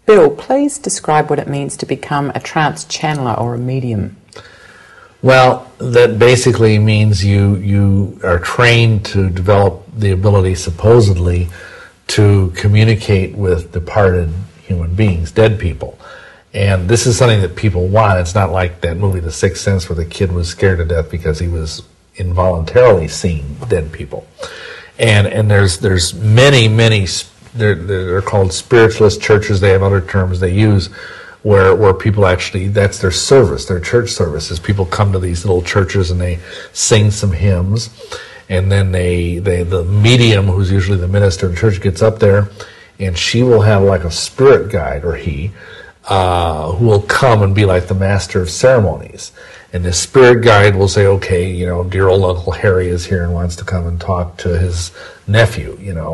Bill, please describe what it means to become a trance channeler or a medium. Well, that basically means you are trained to develop the ability, supposedly, to communicate with departed human beings, dead people. And this is something that people want. It's not like that movie, The Sixth Sense, where the kid was scared to death because he was involuntarily seeing dead people. And there's many, they're called spiritualist churches. They have other terms they use, where people actually, that's their service, their church services. People come to these little churches and they sing some hymns, and then the medium, who's usually the minister in church, gets up there, and she will have like a spirit guide, or he, who will come and be like the master of ceremonies. And the spirit guide will say, okay, you know, dear old Uncle Harry is here and wants to come and talk to his nephew, you know,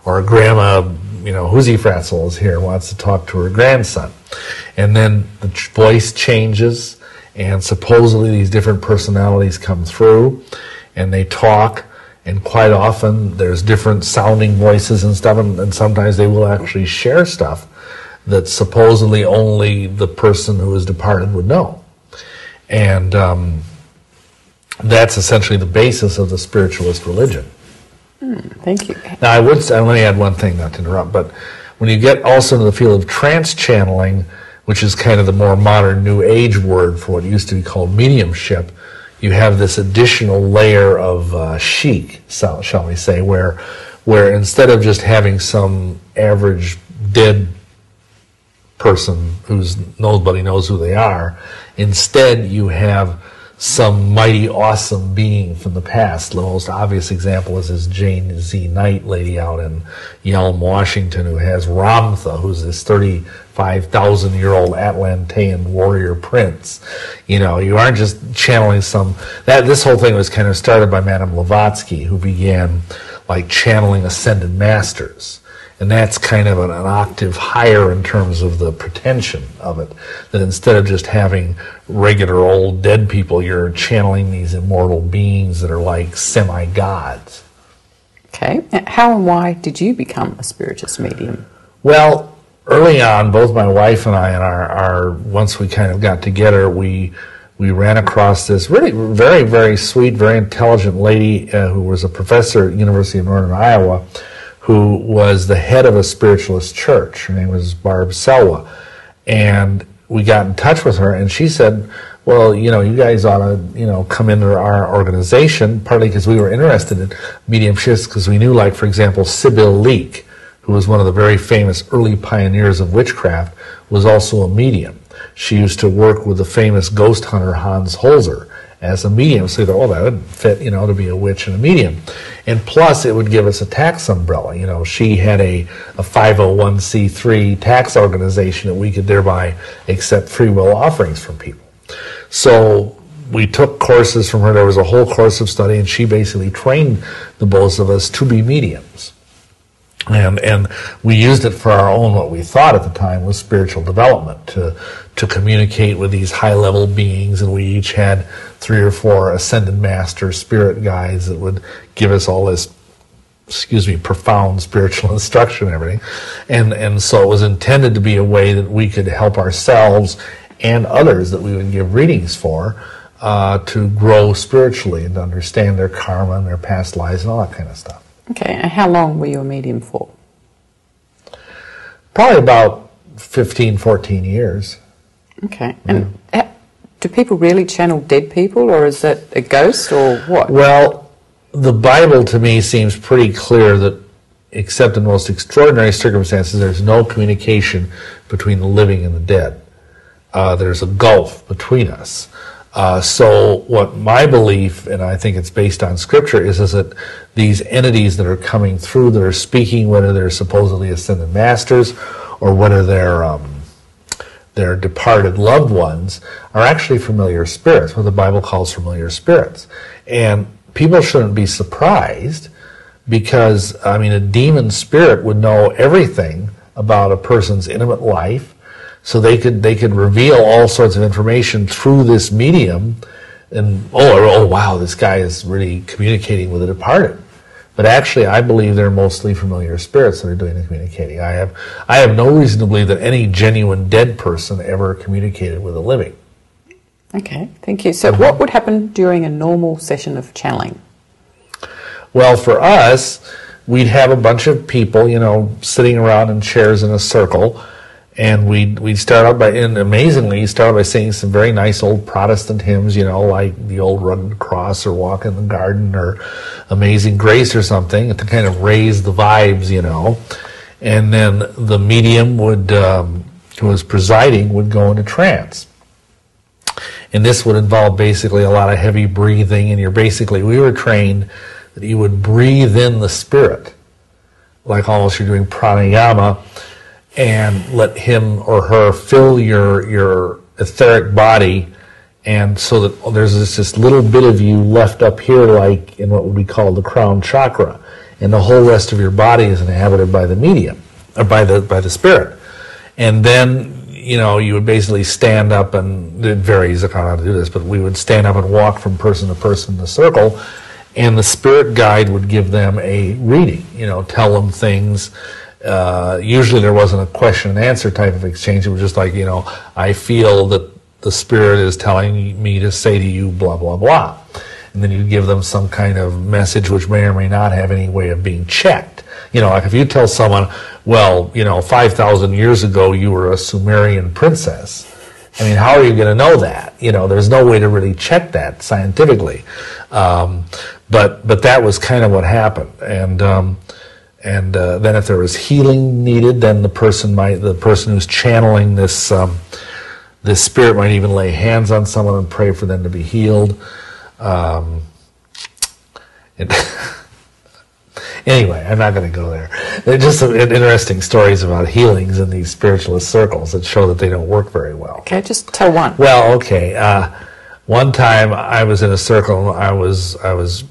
or Grandma, you know, Hoosie Fratzel is here and wants to talk to her grandson. And then the voice changes, and supposedly these different personalities come through, and they talk, and quite often there's different sounding voices and stuff, and sometimes they will actually share stuff that supposedly only the person who is departed would know. And that's essentially the basis of the spiritualist religion. Thank you. Now, let me add one thing, not to interrupt, but when you get also into the field of trance channeling, which is kind of the more modern New Age word for what used to be called mediumship, you have this additional layer of chic, shall we say, where instead of just having some average dead person who's nobody knows who they are, instead you have some mighty awesome being from the past. The most obvious example is this Jane Z. Knight lady out in Yelm, Washington, who has Ramtha, who's this 35,000-year-old Atlantean warrior prince. You know, you aren't just channeling this whole thing was kind of started by Madame Blavatsky, who began like channeling ascended masters. And that's kind of an octave higher in terms of the pretension of it, that instead of just having regular old dead people, you're channeling these immortal beings that are like semi-gods. Okay. How and why did you become a spiritist medium? Well, early on, both my wife and I, and our once we kind of got together, we ran across this really very, very sweet, very intelligent lady who was a professor at University of Northern Iowa, who was the head of a spiritualist church. Her name was Barb Selwa. And we got in touch with her, and she said, well, you know, you guys ought to, you know, come into our organization, partly because we were interested in mediumships, because we knew, like, for example, Sybil Leek, who was one of the very famous early pioneers of witchcraft, was also a medium. She used to work with the famous ghost hunter Hans Holzer as a medium, so you thought, oh, that would fit, you know, to be a witch and a medium. And plus, it would give us a tax umbrella. You know, she had a 501c3 tax organization that we could thereby accept free will offerings from people. So we took courses from her. There was a whole course of study, and she basically trained the both of us to be mediums. And we used it for our own, what we thought at the time was spiritual development, to communicate with these high-level beings, and we each had 3 or 4 ascended master spirit guides that would give us all this, profound spiritual instruction and everything. And so it was intended to be a way that we could help ourselves and others that we would give readings for to grow spiritually and to understand their karma and their past lives and all that kind of stuff. Okay, and how long were you a medium for? Probably about 15, 14 years. Okay, and do people really channel dead people, or is that a ghost, or what? Well, the Bible to me seems pretty clear that, except in the most extraordinary circumstances, there's no communication between the living and the dead. There's a gulf between us. So what my belief, and I think it's based on Scripture, is that these entities that are coming through, that are speaking, whether they're supposedly ascended masters or whether they're departed loved ones, are actually familiar spirits, what the Bible calls familiar spirits. And people shouldn't be surprised, because, I mean, a demon spirit would know everything about a person's intimate life, so they could reveal all sorts of information through this medium, and oh wow, this guy is really communicating with the departed. But actually, I believe they're mostly familiar spirits that are doing the communicating. I have no reason to believe that any genuine dead person ever communicated with a living. Okay, thank you. So what would happen during a normal session of channeling? Well, for us, we'd have a bunch of people, you know, sitting around in chairs in a circle, and we'd start out by, and amazingly, you start out by singing some very nice old Protestant hymns, you know, like the old Rugged Cross or Walk in the Garden or Amazing Grace or something, to kind of raise the vibes, you know. And then the medium would, who was presiding, would go into trance. And this would involve basically a lot of heavy breathing, and we were trained that you would breathe in the spirit, like almost you're doing pranayama, and let him or her fill your etheric body, and so that there's this little bit of you left up here, like in what would be called the crown chakra, and the whole rest of your body is inhabited by the medium, or by the spirit. And then, you know, you would basically stand up, and it varies on how to do this, but we would stand up and walk from person to person in the circle, and the spirit guide would give them a reading, you know, tell them things. Usually there wasn't a question and answer type of exchange. It was just like, you know, I feel that the spirit is telling me to say to you blah, blah, blah. And then you give them some kind of message which may or may not have any way of being checked. You know, like if you tell someone, well, you know, 5,000 years ago you were a Sumerian princess. I mean, how are you going to know that? You know, there's no way to really check that scientifically. But that was kind of what happened. And then if there was healing needed, then the person who's channeling this spirit might even lay hands on someone and pray for them to be healed. Anyway, I'm not going to go there. They're just some interesting stories about healings in these spiritualist circles that show that they don't work very well. Okay, just tell one. Well, okay. One time I was in a circle. I was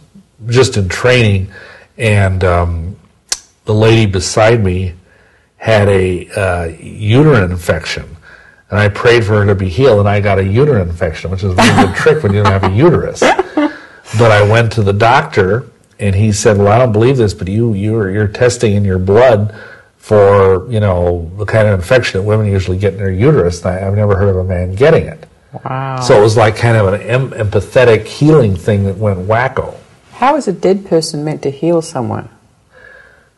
just in training, and the lady beside me had a uterine infection, and I prayed for her to be healed, and I got a uterine infection, which is a very good trick when you don't have a uterus. But I went to the doctor, and he said, well, I don't believe this, but you're testing in your blood for, you know, the kind of infection that women usually get in their uterus, and I've never heard of a man getting it. Wow. So it was like kind of an empathetic healing thing that went wacko. How is a dead person meant to heal someone?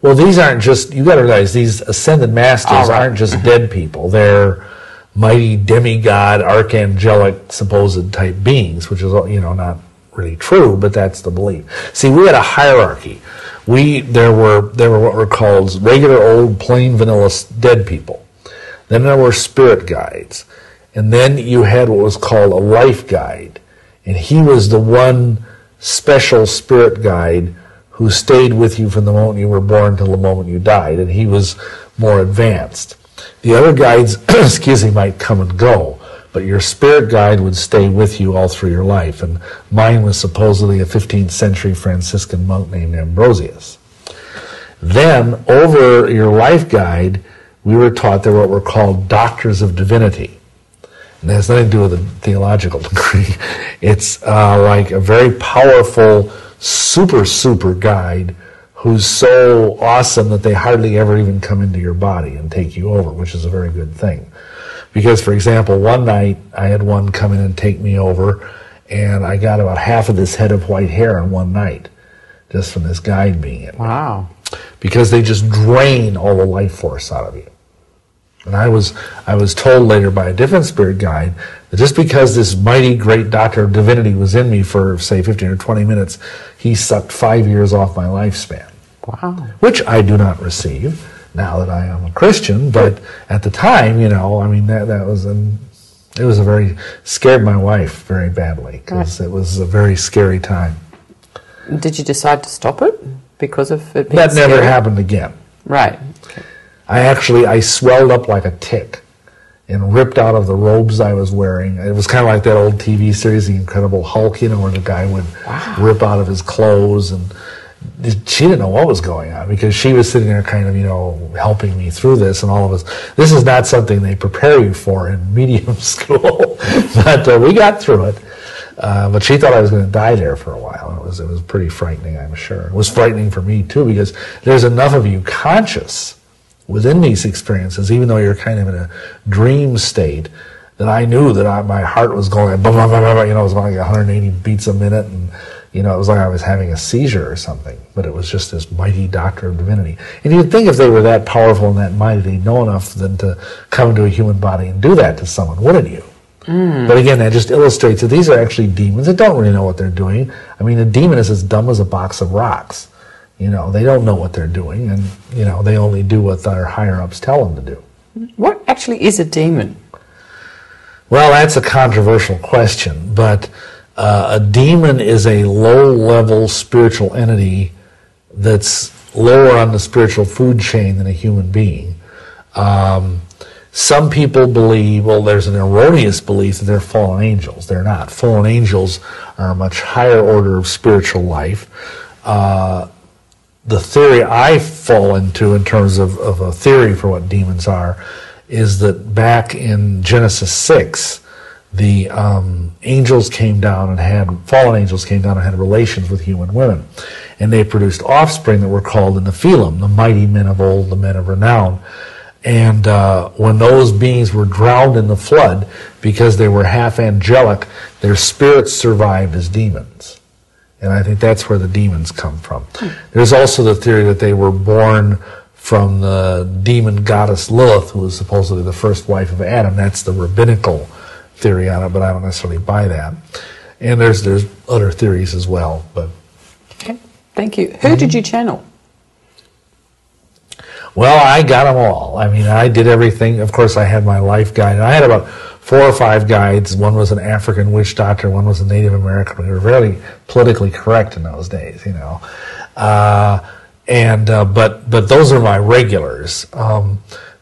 Well, these aren't just, you got to realize, these ascended masters aren't just dead people. They're mighty demigod, archangelic, supposed type beings, which is, you know, not really true, but that's the belief. See, we had a hierarchy. There were what were called regular old plain vanilla dead people. Then there were spirit guides. And then you had what was called a life guide. And he was the one special spirit guide who stayed with you from the moment you were born till the moment you died. And he was more advanced. The other guides, might come and go. But your spirit guide would stay with you all through your life. And mine was supposedly a 15th century Franciscan monk named Ambrosius. Then, over your life guide, we were taught there were what were called doctors of divinity. And it has nothing to do with a theological degree. It's like a very powerful, super guide who's so awesome that they hardly ever even come into your body and take you over, which is a very good thing. Because, for example, one night I had one come in and take me over, and I got about half of this head of white hair in one night, just from this guide being in. Wow. Because they just drain all the life force out of you. And I was told later by a different spirit guide that just because this mighty great doctor of divinity was in me for, say, 15 or 20 minutes, he sucked 5 years off my lifespan. Wow. Which I do not receive now that I am a Christian, but at the time, you know, I mean, it was a very, scared my wife very badly, because it was a very scary time. Did you decide to stop it because of it being That never scary? happened again. Right. Okay. I swelled up like a tick and ripped out of the robes I was wearing. It was kind of like that old TV series, The Incredible Hulk, you know, where the guy would rip out of his clothes, and she didn't know what was going on because she was sitting there kind of, you know, helping me through this, and all of us. This is not something they prepare you for in medium school, but we got through it. But she thought I was going to die there for a while. It was pretty frightening, I'm sure. It was frightening for me, too, because there's enough of you conscious within these experiences, even though you're kind of in a dream state, that I knew that my heart was going, blah, blah, blah, blah, it was like 180 beats a minute, and it was like I was having a seizure or something. But it was just this mighty doctor of divinity. And you'd think if they were that powerful and that mighty, they'd know enough then to come into a human body and do that to someone, wouldn't you? But again, that just illustrates that these are actually demons that don't really know what they're doing. I mean, a demon is as dumb as a box of rocks. They don't know what they're doing, and they only do what their higher-ups tell them to do. What actually is a demon? Well, that's a controversial question, but a demon is a low-level spiritual entity that's lower on the spiritual food chain than a human being. Some people believe, well, there's an erroneous belief that they're fallen angels. They're not. Fallen angels are a much higher order of spiritual life. The theory I fall into in terms of a theory for what demons are is that back in Genesis 6, the angels came down and fallen angels came down and had relations with human women. And they produced offspring that were called the Nephilim, the mighty men of old, the men of renown. And when those beings were drowned in the flood, because they were half angelic, their spirits survived as demons. And I think that's where the demons come from. There's also the theory that they were born from the demon goddess Lilith, who was supposedly the first wife of Adam. That's the rabbinical theory on it, but I don't necessarily buy that. And there's other theories as well. But okay, thank you. Who did you channel? Well, I got them all. I mean, I did everything. Of course, I had my life guide. I had about 4 or 5 guides. One was an African witch doctor. One was a Native American. We were very politically correct in those days, But those are my regulars.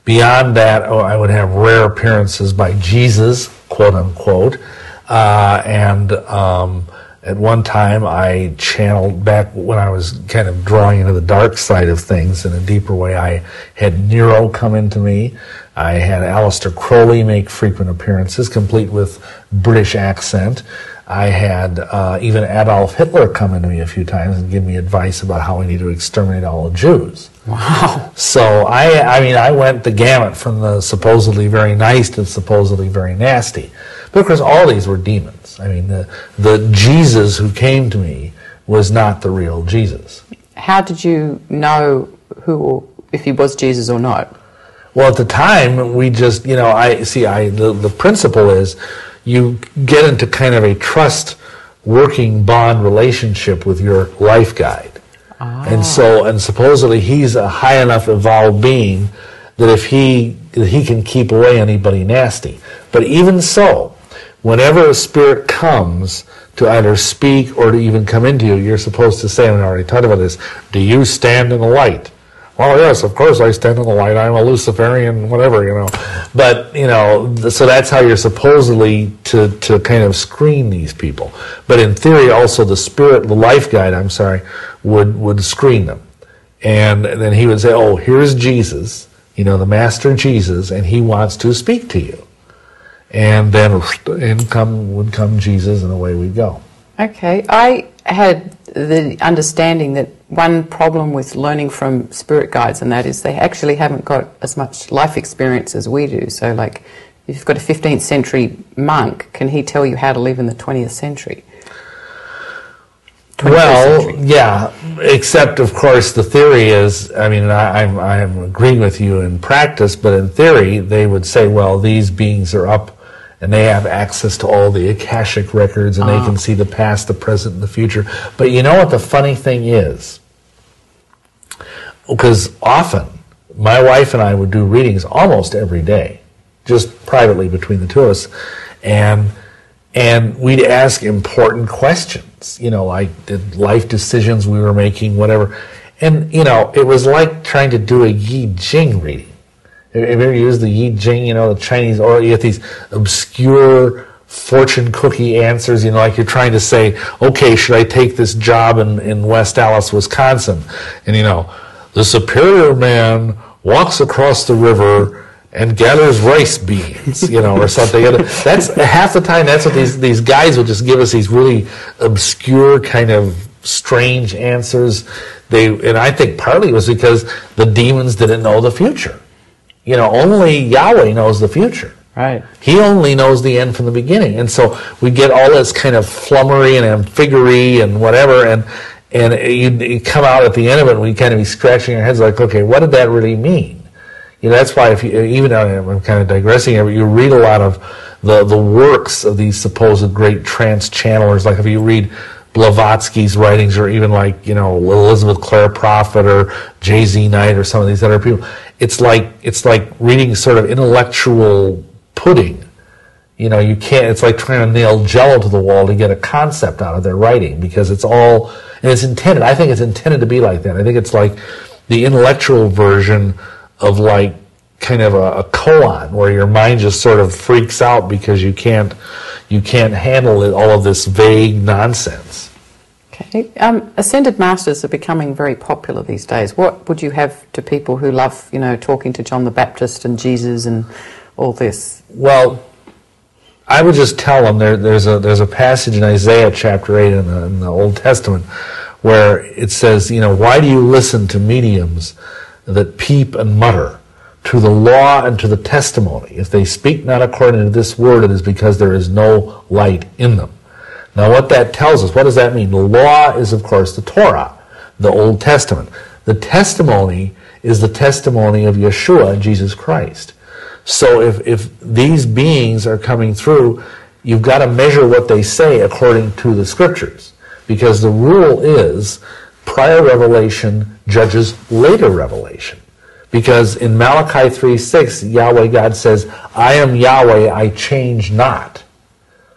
Beyond that, I would have rare appearances by Jesus, quote unquote. At one time, I channeled, back when I was kind of drawing into the dark side of things in a deeper way, I had Nero come into me. I had Aleister Crowley make frequent appearances, complete with British accent. I had even Adolf Hitler come into me a few times and give me advice about how I need to exterminate all the Jews. Wow. So, I went the gamut from the supposedly very nice to the supposedly very nasty. But of course, all these were demons. I mean, the Jesus who came to me was not the real Jesus. How did you know if he was Jesus or not? Well, at the time, we just, the principle is you get into kind of a trust working bond relationship with your life guide. Ah. And supposedly he's a high enough evolved being that he can keep away anybody nasty. But even so, whenever a spirit comes to either speak or to even come into you, you're supposed to say, and I already talked about this, do you stand in the light? Well, yes, of course I stand in the light. I'm a Luciferian, whatever, But, so that's how you're supposedly to kind of screen these people. But in theory, also the life guide, would screen them. And then he would say, oh, here's Jesus, the Master Jesus, and he wants to speak to you. And then would come Jesus, and away we'd go. Okay. I had the understanding that one problem with learning from spirit guides, and that is they actually haven't got as much life experience as we do. So, like, if you've got a 15th century monk, can he tell you how to live in the 20th century? Yeah, except, of course, the theory is, I'm agreeing with you in practice, but in theory, they would say, well, these beings are up and they have access to all the Akashic records, and they can see the past, the present, and the future. But you know what the funny thing is? Because often, my wife and I would do readings almost every day, just privately between the two of us, and we'd ask important questions, like the life decisions we were making, whatever. And, it was like trying to do a Yi Jing reading. Have you ever used the Yi Jing, the Chinese, or you get these obscure fortune cookie answers, like you're trying to say, okay, should I take this job in West Allis, Wisconsin? And, the superior man walks across the river and gathers rice beans, or something. That's half the time. That's what these guys will just give us, these really obscure kind of strange answers. And I think partly it was because the demons didn't know the future. Only Yahweh knows the future. Right. He only knows the end from the beginning. And so we get all this kind of flummery and ambiguity and whatever, and you come out at the end of it and we kind of be scratching our heads like, okay, what did that really mean? That's why I'm kind of digressing here, but you read a lot of the works of these supposed great trance channelers, like if you read Blavatsky's writings, or even like, Elizabeth Clare Prophet or J.Z. Knight or some of these other people, it's like reading sort of intellectual pudding. You can't, it's like trying to nail jello to the wall to get a concept out of their writing, because it's all, and it's intended, I think it's intended to be like that. I think it's like the intellectual version of like kind of a koan, where your mind just sort of freaks out because you can't handle it, all of this vague nonsense. Okay. Ascended Masters are becoming very popular these days. What would you have to people who love, talking to John the Baptist and Jesus and all this? Well, I would just tell them there's a passage in Isaiah chapter 8 in the Old Testament where it says, why do you listen to mediums that peep and mutter, to the law and to the testimony? If they speak not according to this word, it is because there is no light in them. Now what that tells us, what does that mean? The law is, of course, the Torah, the Old Testament. The testimony is the testimony of Yeshua, Jesus Christ. So if these beings are coming through, you've got to measure what they say according to the Scriptures. Because the rule is prior revelation judges later revelation. Because in Malachi 3:6, Yahweh God says, I am Yahweh, I change not.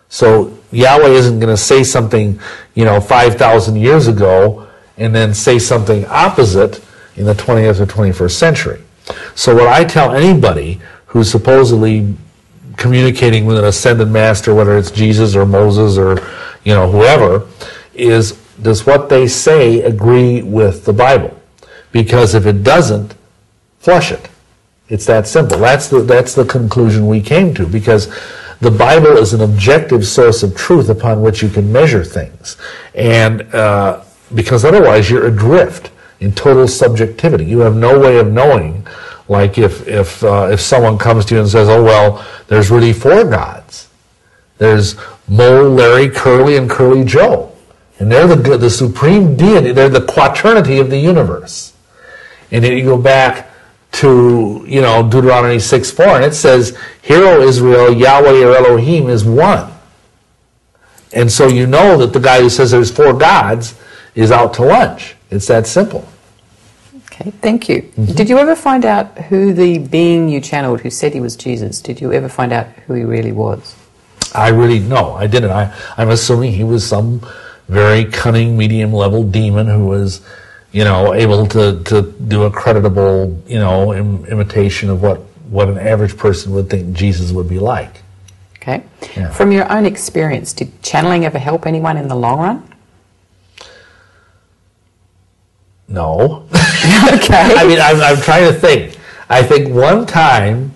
So Yahweh isn't going to say something, 5,000 years ago and then say something opposite in the 20th or 21st century. So what I tell anybody who's supposedly communicating with an ascended master, whether it's Jesus or Moses or, whoever, is, does what they say agree with the Bible? Because if it doesn't, flush it. It's that simple. That's the conclusion we came to, because the Bible is an objective source of truth upon which you can measure things. And because otherwise you're adrift in total subjectivity. You have no way of knowing, like if someone comes to you and says, oh, well, there's really 4 gods. There's Mo, Larry, Curly, and Curly Joe. And they're the supreme deity. They're the quaternity of the universe. And then you go back to, Deuteronomy 6:4, and it says, Hear, O Israel, Yahweh or Elohim is one. And so you know that the guy who says there's 4 gods is out to lunch. It's that simple. Okay, thank you. Mm-hmm. Did you ever find out who the being you channeled who said he was Jesus, did you ever find out who he really was? No, I didn't. I'm assuming he was some very cunning medium-level demon who was, able to do a creditable, imitation of what an average person would think Jesus would be like. Okay. Yeah. From your own experience, did channeling ever help anyone in the long run? No. Okay. I mean, I'm trying to think. I think one time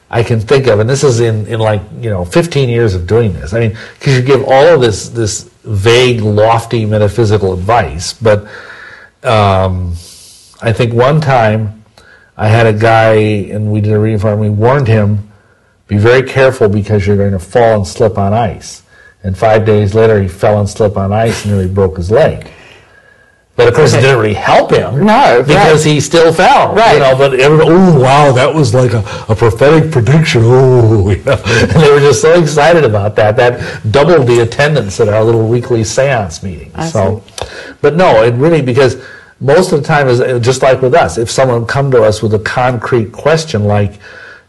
I can think of, and this is in 15 years of doing this. I mean, because you give all of this vague, lofty metaphysical advice, but I think one time I had a guy, and we did a reading for him, we warned him, be very careful because you're going to fall and slip on ice. And 5 days later, he fell and slipped on ice and nearly broke his leg. But of course, it didn't really help him. No, because he still fell. Right. But everybody, oh wow, that was like a prophetic prediction. Oh, and they were just so excited about that. That doubled the attendance at our little weekly seance meetings. But no, it really, because most of the time is just like with us. If someone come to us with a concrete question, like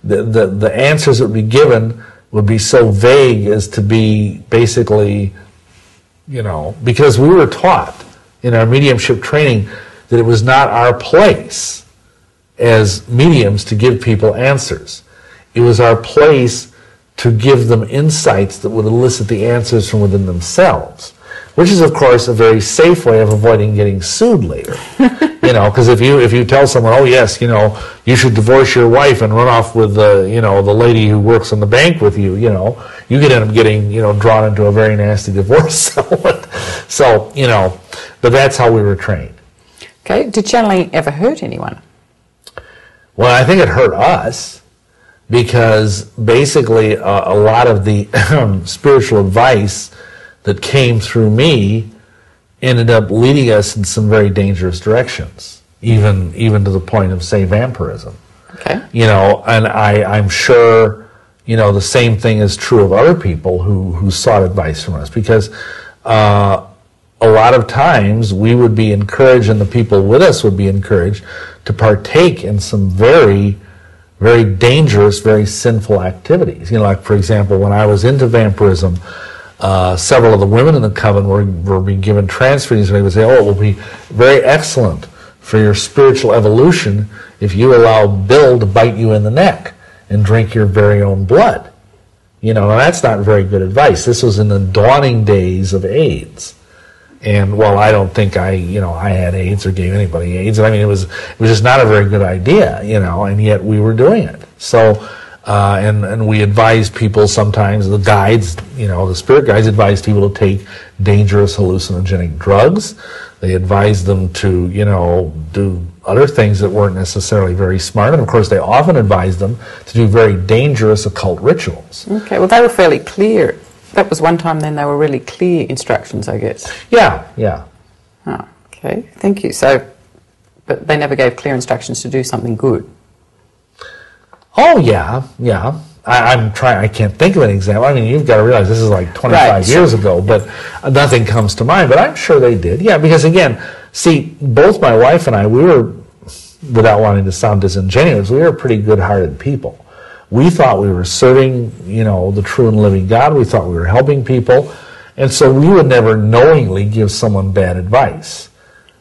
the answers that would be given would be so vague as to be basically, because we were taught in our mediumship training that it was not our place as mediums to give people answers. It was our place to give them insights that would elicit the answers from within themselves. which is, of course, a very safe way of avoiding getting sued later. Because if you tell someone, oh yes, you should divorce your wife and run off with the lady who works in the bank with you, you could end up getting drawn into a very nasty divorce settlement. So but that's how we were trained. Okay. Did channeling ever hurt anyone? Well, I think it hurt us because basically a lot of the spiritual advice that came through me ended up leading us in some very dangerous directions, even to the point of, say, vampirism. Okay. And I'm sure, the same thing is true of other people who sought advice from us, because a lot of times we would be encouraged, and the people with us would be encouraged to partake in some very, very dangerous, very sinful activities. Like, for example, when I was into vampirism, several of the women in the coven were being given transferees, and they would say, oh, it will be very excellent for your spiritual evolution if you allow Bill to bite you in the neck and drink your very own blood. And that's not very good advice. This was in the dawning days of AIDS. And, well, I don't think I had AIDS or gave anybody AIDS. I mean, it was just not a very good idea, and yet we were doing it. So, and we advise people sometimes, the guides, the spirit guides advise people to take dangerous hallucinogenic drugs. They advise them to, do other things that weren't necessarily very smart. And, of course, they often advise them to do very dangerous occult rituals. Okay, well, they were fairly clear. That was one time then they were really clear instructions, I guess. Yeah. Oh, okay, thank you. So, but they never gave clear instructions to do something good. Oh, yeah. I can't think of an example. I mean, you've got to realize this is like 25 years ago, but nothing comes to mind. But I'm sure they did. Yeah, because again, see, both my wife and I, we were, without wanting to sound disingenuous, we were pretty good-hearted people. We thought we were serving, the true and living God. We thought we were helping people. And so we would never knowingly give someone bad advice.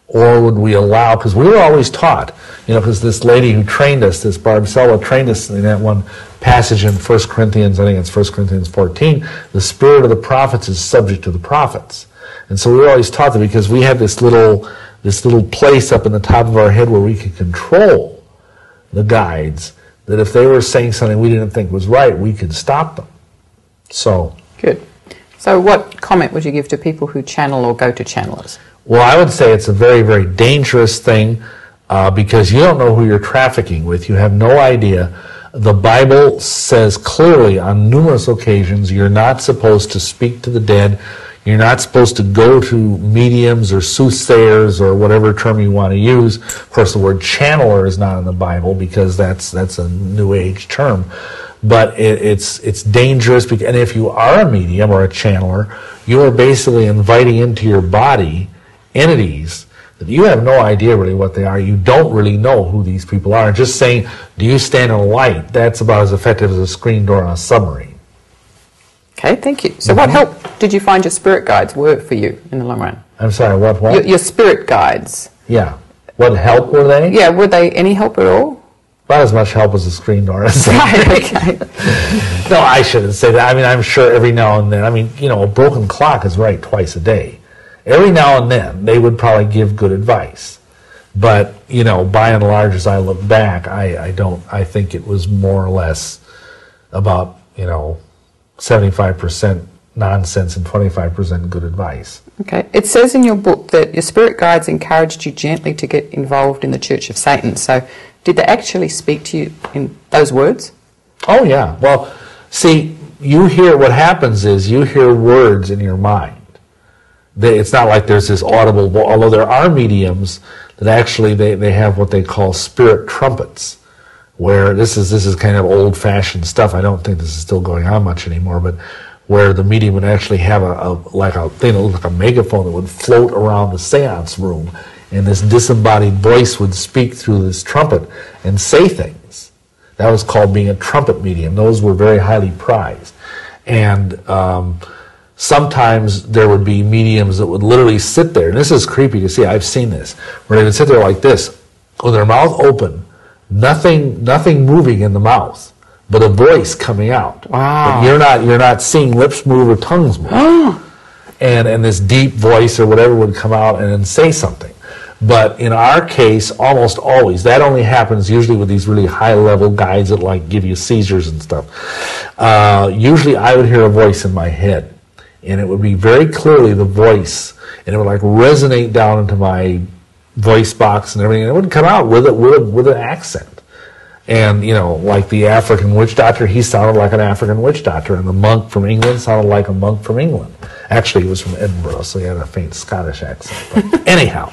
Or would we allow, because we were always taught, because this lady who trained us, this Barb Sella, trained us in that one passage in 1 Corinthians, I think it's 1 Corinthians 14, the spirit of the prophets is subject to the prophets. And so we were always taught that because we had this little place up in the top of our head where we could control the guides, that if they were saying something we didn't think was right, we could stop them. So. Good. So what comment would you give to people who channel or go to channelers? Well, I would say it's a very, very dangerous thing because you don't know who you're trafficking with. You have no idea. The Bible says clearly on numerous occasions you're not supposed to speak to the dead. You're not supposed to go to mediums or soothsayers or whatever term you want to use. Of course, the word channeler is not in the Bible because that's a New Age term. But it's dangerous, and if you are a medium or a channeler, you are basically inviting into your body entities that you have no idea really what they are. You don't really know who these people are. Just saying, do you stand in a light? That's about as effective as a screen door on a submarine. Okay, thank you. So what help did you find your spirit guides were for you in the long run? I'm sorry, what? Your spirit guides. Yeah. What help were they? Yeah, were they any help at all? Not as much help as a screen door. Right, okay. No, I shouldn't say that. I mean, I'm sure every now and then, a broken clock is right twice a day. Every now and then, they would probably give good advice. But, by and large, as I look back, I think it was more or less about, 75% nonsense and 25% good advice. Okay. It says in your book that your spirit guides encouraged you gently to get involved in the Church of Satan. So did they actually speak to you in those words? Oh, yeah. Well, see, what happens is you hear words in your mind. It's not like there's this audible, although there are mediums that actually they have what they call spirit trumpets, where this is kind of old-fashioned stuff. I don't think this is still going on much anymore, but where the medium would actually have a thing that looked like a megaphone that would float around the seance room, and this disembodied voice would speak through this trumpet and say things. That was called being a trumpet medium. Those were very highly prized. And sometimes there would be mediums that would literally sit there, and this is creepy to see, I've seen this, where they would sit there like this, with their mouth open, nothing moving in the mouth, but a voice coming out. Wow. But you're not seeing lips move or tongues move. and this deep voice or whatever would come out and then say something. But in our case, almost always, that only happens usually with these really high-level guides that like give you seizures and stuff. Usually I would hear a voice in my head, and it would be very clearly the voice, and it would like resonate down into my voice box and everything, and it would come out with an accent. And, you know, like the African witch doctor, he sounded like an African witch doctor, and the monk from England sounded like a monk from England. Actually, he was from Edinburgh, so he had a faint Scottish accent. But anyhow,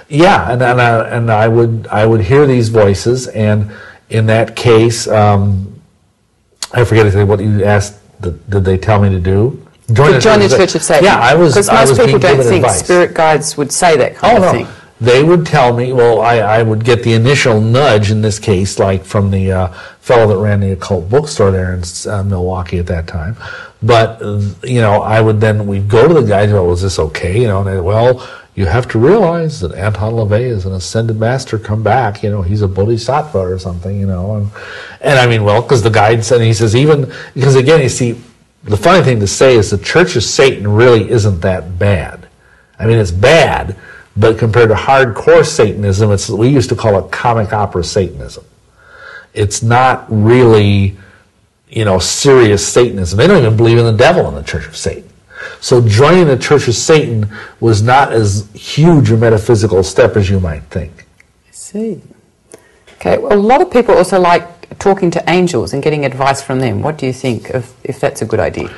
yeah, and I would hear these voices, and in that case, I forget what you asked. Did they tell me to do? Join the Church of Satan. Yeah, I was. Because most people don't think advice. spirit guides would say that kind of thing. They would tell me, well, I would get the initial nudge in this case, like from the fellow that ran the Occult bookstore there in Milwaukee at that time. But, you know, we'd go to the guys, well, is this okay? You know, and well, you have to realize that Anton LaVey is an ascended master come back, you know, he's a bodhisattva or something, you know. And I mean, well, because the guide said, and he says, because again, you see, the funny thing to say is the Church of Satan really isn't that bad. I mean, it's bad, but compared to hardcore Satanism, we used to call it comic opera Satanism. It's not really, you know, serious Satanism. They don't even believe in the devil in the Church of Satan. So joining the Church of Satan was not as huge a metaphysical step as you might think. I see. Okay, well, a lot of people also like talking to angels and getting advice from them. What do you think if that's a good idea?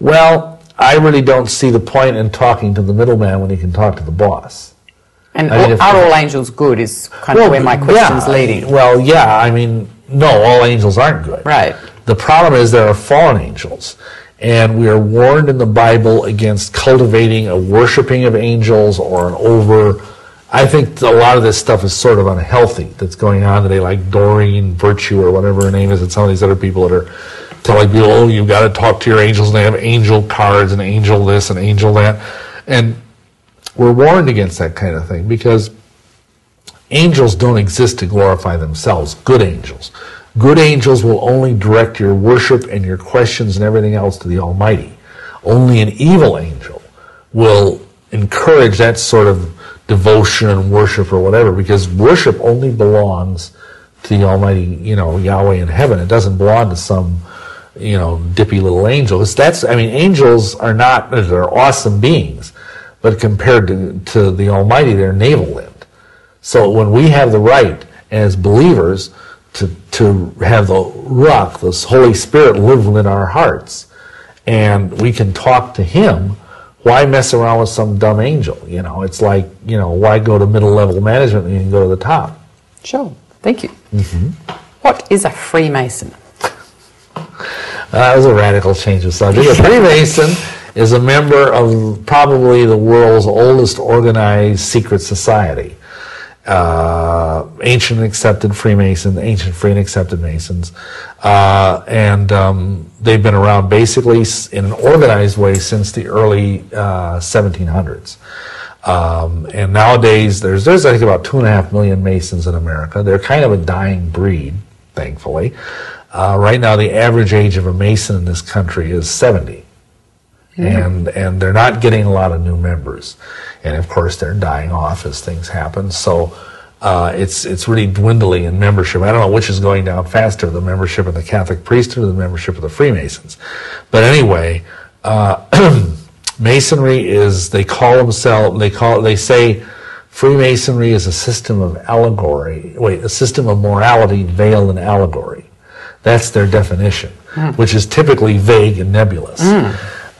Well, I really don't see the point in talking to the middleman when you can talk to the boss. And are all angels good is kind of where my question's leading. Well, yeah, I mean, no, all angels aren't good. Right. The problem is there are fallen angels, and we are warned in the Bible against cultivating a worshiping of angels or I think a lot of this stuff is sort of unhealthy that's going on today, like Doreen Virtue or whatever her name is, and some of these other people that are telling people, oh, you've got to talk to your angels, and they have angel cards and angel this and angel that. And we're warned against that kind of thing because angels don't exist to glorify themselves, good angels. Good angels will only direct your worship and your questions and everything else to the Almighty. Only an evil angel will encourage that sort of devotion and worship or whatever, because worship only belongs to the Almighty, you know, Yahweh in heaven. It doesn't belong to some, you know, dippy little angel. Angels are not, they're awesome beings, but compared to the Almighty, they're navel-limbed. So when we have the right as believers to have the Ruach, this Holy Spirit, live within our hearts, and we can talk to Him, why mess around with some dumb angel? You know, it's like, you know, why go to middle-level management when you can go to the top? Sure. Thank you. Mm-hmm. What is a Freemason? That was a radical change of subject. A Freemason is a member of probably the world's oldest organized secret society. Ancient and accepted Freemasons, ancient free and accepted Masons, and they've been around basically in an organized way since the early 1700s. And nowadays, there's I think about 2.5 million Masons in America. They're kind of a dying breed, thankfully. Right now, the average age of a Mason in this country is 70. And they're not getting a lot of new members, and of course they're dying off as things happen. So it's really dwindling in membership. I don't know which is going down faster: the membership of the Catholic priesthood or the membership of the Freemasons. But anyway, Masonry is they say Freemasonry is a system of a system of morality veiled in allegory. That's their definition, which is typically vague and nebulous.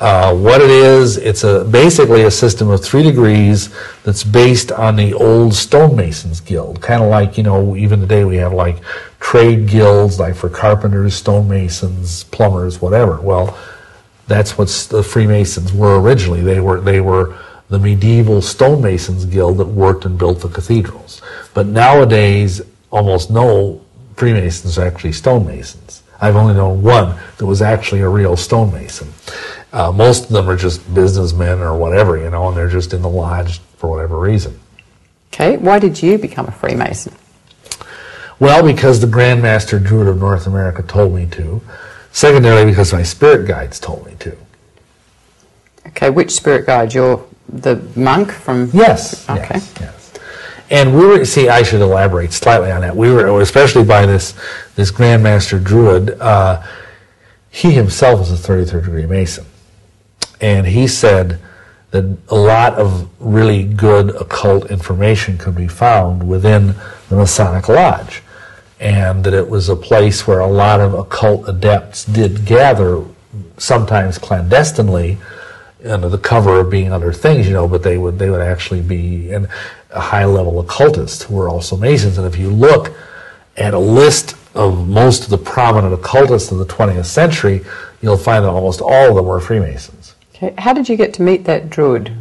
What it is, it's basically a system of 3 degrees that's based on the old stonemasons guild. Kind of like, you know, even today we have like trade guilds, like for carpenters, stonemasons, plumbers, whatever. Well, that's what the Freemasons were originally. They were the medieval stonemasons guild that worked and built the cathedrals. But nowadays, almost no Freemasons are actually stonemasons. I've only known one that was actually a real stonemason. Most of them are just businessmen or whatever, you know, and they're just in the lodge for whatever reason. Okay, why did you become a Freemason? Well, because the Grand Master Druid of North America told me to. Secondarily, because my spirit guides told me to. Okay, which spirit guide? You're the monk from... Yes. Okay. Yes. And we were, see, I should elaborate slightly on that. We were, especially by this Grand Master Druid, he himself was a 33rd degree Mason. And he said that a lot of really good occult information could be found within the Masonic Lodge. And that it was a place where a lot of occult adepts did gather, sometimes clandestinely, under the cover of being other things, you know, but they would actually be a high-level occultist who were also Masons. And if you look at a list of most of the prominent occultists of the 20th century, you'll find that almost all of them were Freemasons. Okay. How did you get to meet that Druid?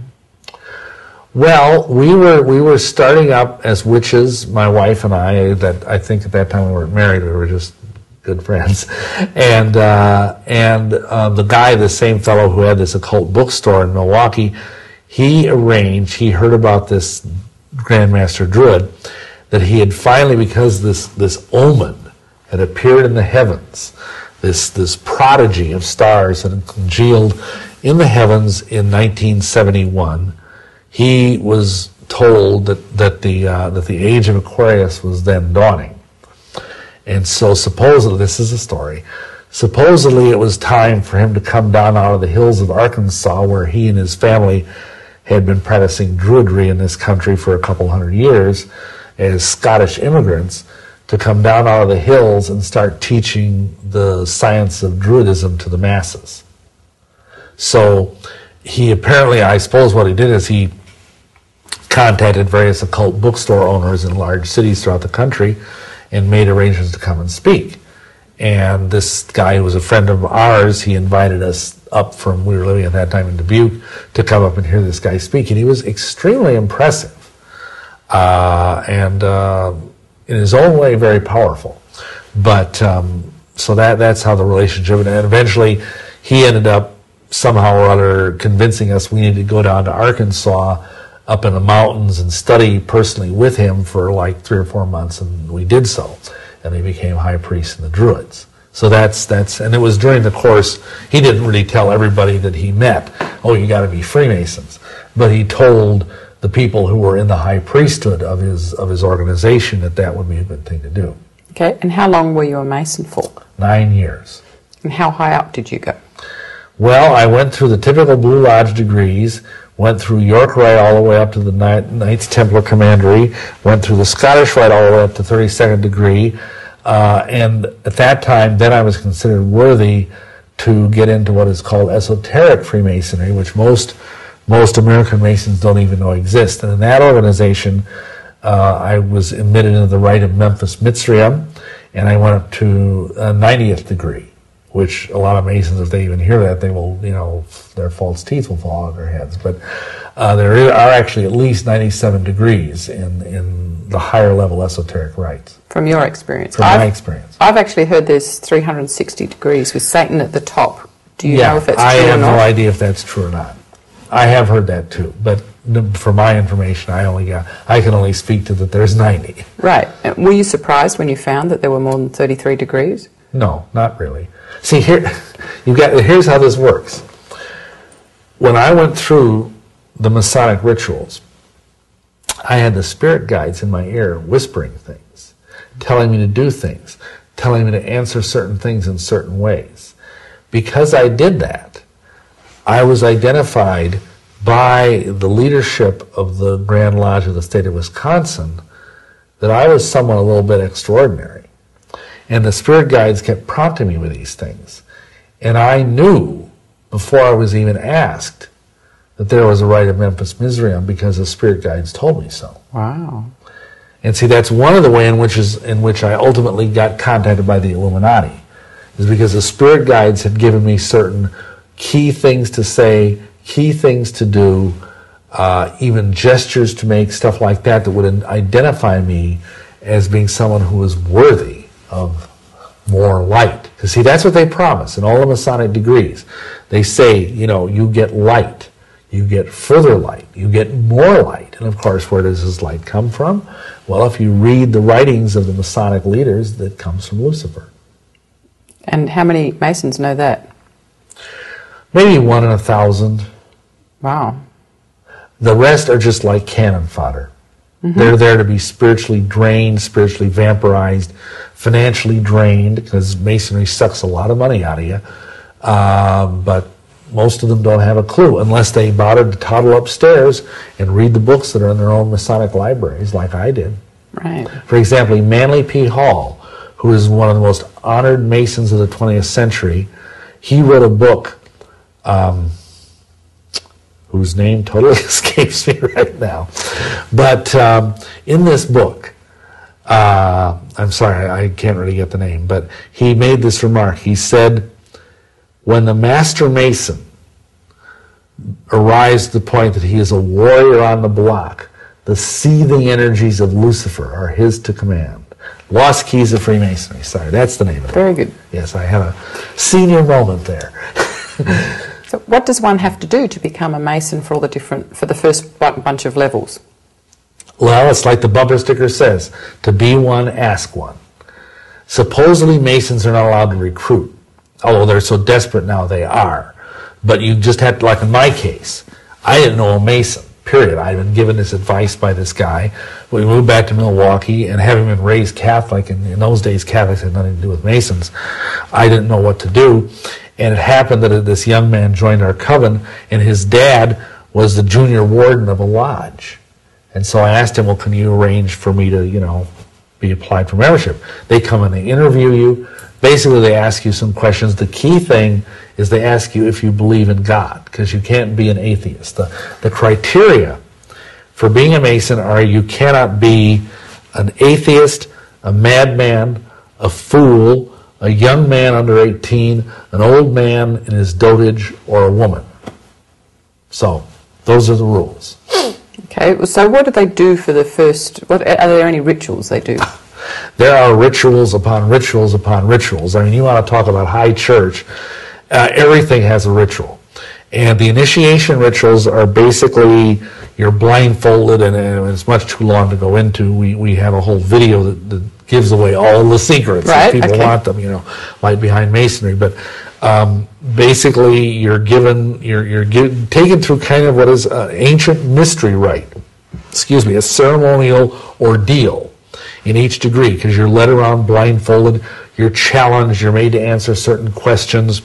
Well, we were starting up as witches, my wife and I. That I think at that time we weren't married; we were just good friends. And the guy, the same fellow who had this occult bookstore in Milwaukee, he heard about this Grand Master Druid, that he had finally, because this omen had appeared in the heavens, this prodigy of stars had congealed in the heavens in 1971. He was told that the age of Aquarius was then dawning. And so supposedly, this is a story, supposedly it was time for him to come down out of the hills of Arkansas, where he and his family had been practicing Druidry in this country for a couple hundred years as Scottish immigrants, to come down out of the hills and start teaching the science of Druidism to the masses. So he apparently, I suppose what he did is he contacted various occult bookstore owners in large cities throughout the country and made arrangements to come and speak. And this guy who was a friend of ours, he invited us up from, we were living at that time in Dubuque, to come up and hear this guy speak. And he was extremely impressive. And in his own way, very powerful. But, so that's how the relationship, and eventually he ended up somehow or other convincing us we needed to go down to Arkansas up in the mountains and study personally with him for like 3 or 4 months, and we did so. And he became high priest in the Druids. So that's, and it was during the course, he didn't really tell everybody that he met, oh, you got to be Freemasons. But he told the people who were in the high priesthood of his organization that would be a good thing to do. Okay, and how long were you a Mason for? 9 years. And how high up did you go? Well, I went through the typical Blue Lodge degrees, went through York Rite all the way up to the Knights Templar Commandery, went through the Scottish Rite all the way up to 32nd degree, and at that time, then I was considered worthy to get into what is called esoteric Freemasonry, which most American Masons don't even know exists. And in that organization, I was admitted into the Rite of Memphis Mitzrayim, and I went up to 90th degree, which a lot of Masons, if they even hear that, they will, you know, their false teeth will fall out of their heads. But there are actually at least 97 degrees in the higher level esoteric rites. From your experience? From my experience. I've actually heard there's 360 degrees with Satan at the top. Do you know if that's true or not? I have no idea if that's true or not. I have heard that too, but for my information, I can only speak to that there's 90. Right. Were you surprised when you found that there were more than 33 degrees? No, not really. See, here's how this works. When I went through the Masonic rituals, I had the spirit guides in my ear whispering things, telling me to do things, telling me to answer certain things in certain ways. Because I did that, I was identified by the leadership of the Grand Lodge of the state of Wisconsin that I was someone a little bit extraordinary. And the spirit guides kept prompting me with these things. And I knew, before I was even asked, that there was a Rite of Memphis Mitzrayim because the spirit guides told me so. Wow. And see, that's one of the ways in which I ultimately got contacted by the Illuminati, is because the spirit guides had given me certain key things to say, key things to do, even gestures to make, stuff like that would identify me as being someone who was worthy of more light. Because see, that's what they promise in all the Masonic degrees. They say, you know, you get light, you get further light, you get more light. And of course, where does this light come from? Well, if you read the writings of the Masonic leaders, that comes from Lucifer. And how many Masons know that? Maybe 1 in 1,000. Wow. The rest are just like cannon fodder. They're there to be spiritually drained, spiritually vampirized, financially drained, because Masonry sucks a lot of money out of you. But most of them don't have a clue unless they bothered to toddle upstairs and read the books that are in their own Masonic libraries, like I did. Right. For example, Manly P. Hall, who is one of the most honored Masons of the 20th century, he wrote a book whose name totally escapes me right now. But in this book, I'm sorry, I can't really get the name, but he made this remark. He said, when the Master Mason arrives at the point that he is a warrior on the block, the seething energies of Lucifer are his to command. Lost Keys of Freemasonry. Sorry, that's the name of it. Very good. Yes, I had a senior moment there. So what does one have to do to become a Mason for the first bunch of levels? Well, it's like the bumper sticker says, to be one, ask one. Supposedly Masons are not allowed to recruit, although they're so desperate now they are. But you just had to, like in my case, I didn't know a Mason, period. I had been given this advice by this guy. We moved back to Milwaukee, and having been raised Catholic, and in those days Catholics had nothing to do with Masons, I didn't know what to do. And it happened that this young man joined our coven, and his dad was the junior warden of a lodge. And so I asked him, well, can you arrange for me to, be applied for membership? They come and they interview you. Basically, they ask you some questions. The key thing is they ask you if you believe in God, because you can't be an atheist. The criteria for being a Mason are you cannot be an atheist, a madman, a fool, a young man under 18, an old man in his dotage, or a woman. So, those are the rules. Okay, so what do they do for the first, are there any rituals they do? There are rituals upon rituals upon rituals. I mean, you want to talk about high church, everything has a ritual. And the initiation rituals are basically, you're blindfolded, and it's much too long to go into. We have a whole video that gives away all the secrets if people want them, like behind Masonry. But basically, you're taken through kind of what is an ancient mystery rite. A ceremonial ordeal in each degree, because you're led around blindfolded, you're challenged, you're made to answer certain questions.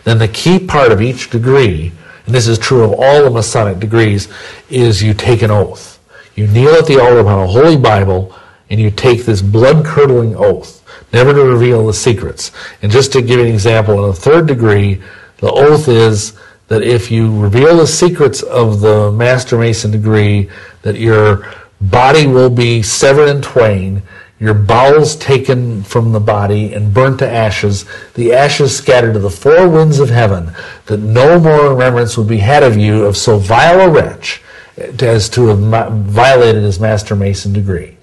Then the key part of each degree, and this is true of all the Masonic degrees, is you take an oath. You kneel at the altar upon a holy Bible, and you take this blood-curdling oath, never to reveal the secrets. And just to give you an example, in the third degree, the oath is that if you reveal the secrets of the Master Mason degree, that your body will be severed in twain, your bowels taken from the body and burnt to ashes, the ashes scattered to the four winds of heaven, that no more remembrance would be had of you of so vile a wretch as to have violated his Master Mason degree.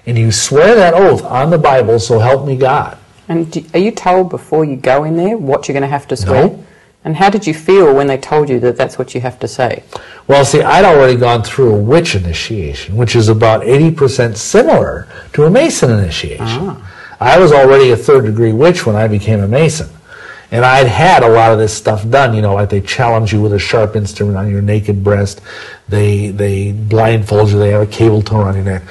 And you swear that oath on the Bible, so help me God. And are you told before you go in there what you're going to have to swear? No. And how did you feel when they told you that that's what you have to say? Well, see, I'd already gone through a witch initiation, which is about 80% similar to a Mason initiation. I was already a third-degree witch when I became a Mason. And I'd had a lot of this stuff done, like they challenge you with a sharp instrument on your naked breast, they blindfold you, they have a cable tow on your neck.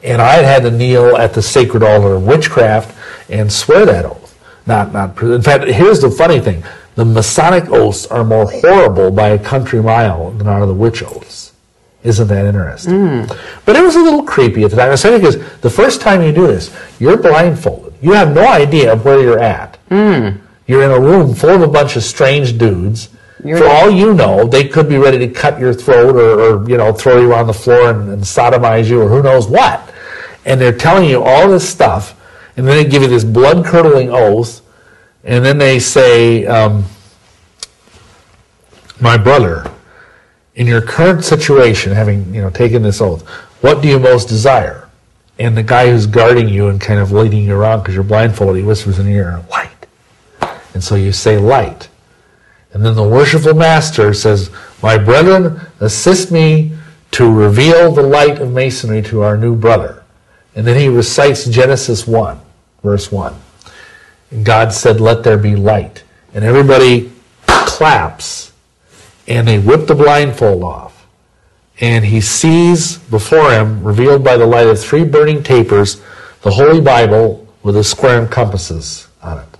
And I'd had to kneel at the sacred altar of witchcraft and swear that oath. In fact, here's the funny thing. The Masonic oaths are more horrible by a country mile than are the witch oaths. Isn't that interesting? But it was a little creepy at the time, especially because the first time you do this, you're blindfolded. You have no idea of where you're at. You're in a room full of a bunch of strange dudes. For all you know, they could be ready to cut your throat or throw you on the floor and sodomize you or who knows what. And they're telling you all this stuff, and then they give you this blood-curdling oath, and then they say, my brother, in your current situation, having taken this oath, what do you most desire? And the guy who's guarding you and kind of leading you around because you're blindfolded, he whispers in your ear, light. And so you say light. And then the worshipful master says, my brethren, assist me to reveal the light of Masonry to our new brother. And then he recites Genesis 1, verse 1. And God said, let there be light. And everybody claps and they whip the blindfold off. And he sees before him, revealed by the light of 3 burning tapers, the Holy Bible with the square and compasses on it.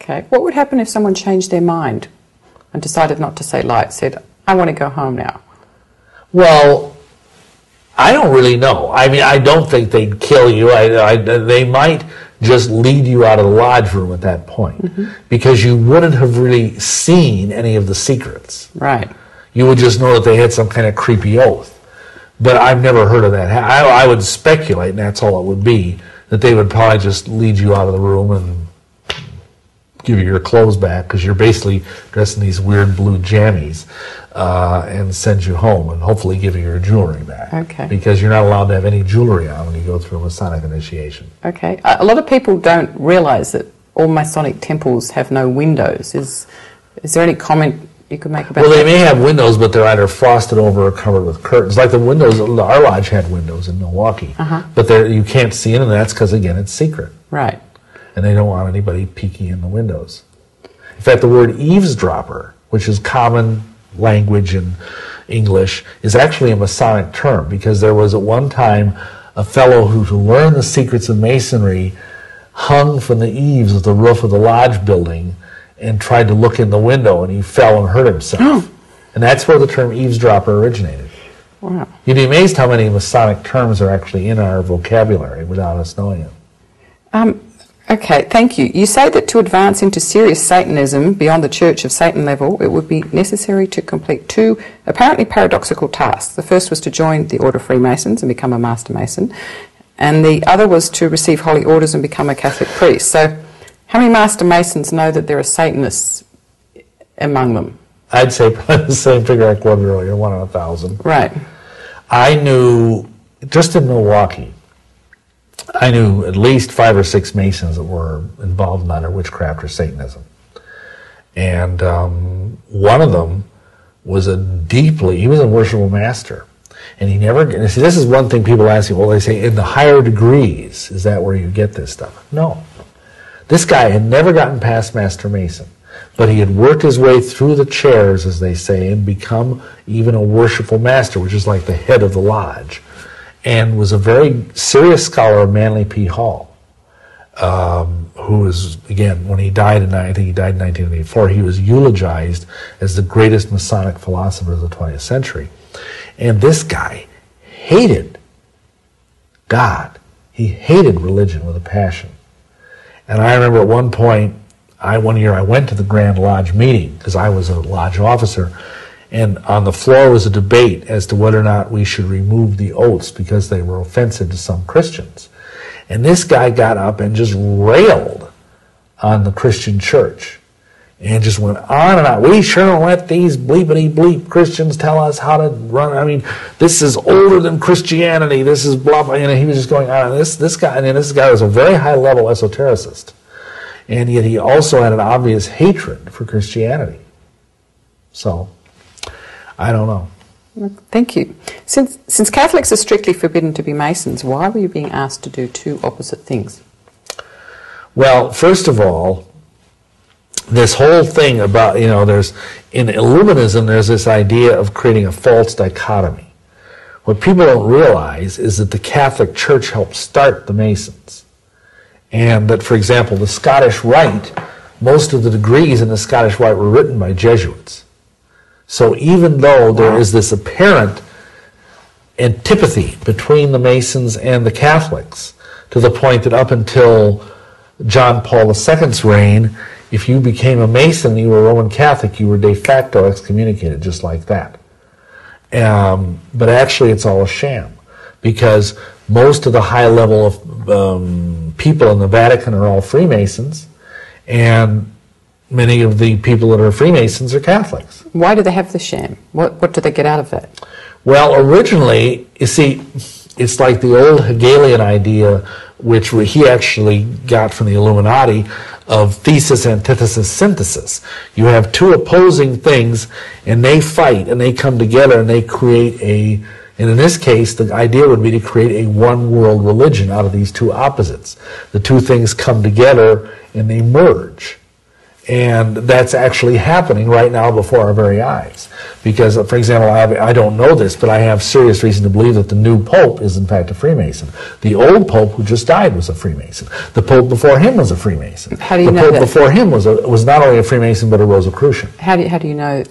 Okay. What would happen if someone changed their mind and decided not to say light, said, I want to go home now? Well, I don't really know. I mean, I don't think they'd kill you. They might just lead you out of the lodge room at that point, because you wouldn't have really seen any of the secrets. Right. You would just know that they had some kind of creepy oath. But I've never heard of that. I would speculate, and that's all it would be, that they would probably just lead you out of the room and give you your clothes back, because you're basically dressed in these weird blue jammies, and send you home and hopefully give you your jewelry back. Okay. Because you're not allowed to have any jewelry on when you go through a Masonic initiation. Okay. A lot of people don't realize that all Masonic temples have no windows. Is there any comment you could make about that? Well, they may have windows, but they're either frosted over or covered with curtains. Like the windows, our lodge had windows in Milwaukee, but you can't see in, and that's because, again, it's secret. Right. And they don't want anybody peeking in the windows. In fact, the word eavesdropper, which is common language in English, is actually a Masonic term, because there was at one time a fellow who, to learn the secrets of Masonry, hung from the eaves of the roof of the lodge building and tried to look in the window, and he fell and hurt himself. And that's where the term eavesdropper originated. Wow. You'd be amazed how many Masonic terms are actually in our vocabulary without us knowing it. Okay, thank you. You say that to advance into serious Satanism beyond the Church of Satan level, it would be necessary to complete 2 apparently paradoxical tasks. The first was to join the Order of Freemasons and become a Master Mason, and the other was to receive holy orders and become a Catholic priest. So how many Master Masons know that there are Satanists among them? I'd say probably the same figure I quoted earlier, 1 in 1,000. Right. I knew, just in Milwaukee, I knew at least 5 or 6 Masons that were involved in either witchcraft or Satanism. And one of them was he was a worshipful master. And he never, see, this is one thing people ask you, well, they say, in the higher degrees, is that where you get this stuff? No. This guy had never gotten past Master Mason, but he had worked his way through the chairs, as they say, and become even a worshipful master, which is like the head of the lodge, and was a very serious scholar of Manly P. Hall, who was, again, when he died I think he died in 1984, he was eulogized as the greatest Masonic philosopher of the 20th century. And this guy hated God. He hated religion with a passion. And I remember at one point, one year I went to the Grand Lodge meeting, because I was a lodge officer, and on the floor was a debate as to whether or not we should remove the oaths because they were offensive to some Christians. And this guy got up and just railed on the Christian church and just went on and on. We sure don't let these bleepity bleep Christians tell us how to run. I mean, this is older than Christianity. This is blah blah. And he was just going on. And this guy was a very high level esotericist, and yet he also had an obvious hatred for Christianity. So I don't know. Thank you. Since Catholics are strictly forbidden to be Masons, why were you being asked to do 2 opposite things? Well, first of all, this whole thing about, there's, in Illuminism, there's this idea of creating a false dichotomy. What people don't realize is that the Catholic Church helped start the Masons. And that, for example, the Scottish Rite, most of the degrees in the Scottish Rite were written by Jesuits. So even though there is this apparent antipathy between the Masons and the Catholics, to the point that up until John Paul II's reign, if you became a Mason, you were a Roman Catholic, you were de facto excommunicated, just like that. But actually it's all a sham, because most of the high level of people in the Vatican are all Freemasons, and many of the people that are Freemasons are Catholics. Why do they have the sham? What do they get out of that? Well, originally, you see, it's like the old Hegelian idea, which he actually got from the Illuminati, of thesis, antithesis, synthesis. You have 2 opposing things, and they fight, and they come together, and they create and in this case, the idea would be to create a one-world religion out of these 2 opposites. The 2 things come together, and they merge. And that's actually happening right now before our very eyes. Because, for example, I don't know this, but I have serious reason to believe that the new Pope is in fact a Freemason. The old Pope who just died was a Freemason. The Pope before him was a Freemason. How do you know that? The that? Pope before him was not only a Freemason, but a Rosicrucian. How do you know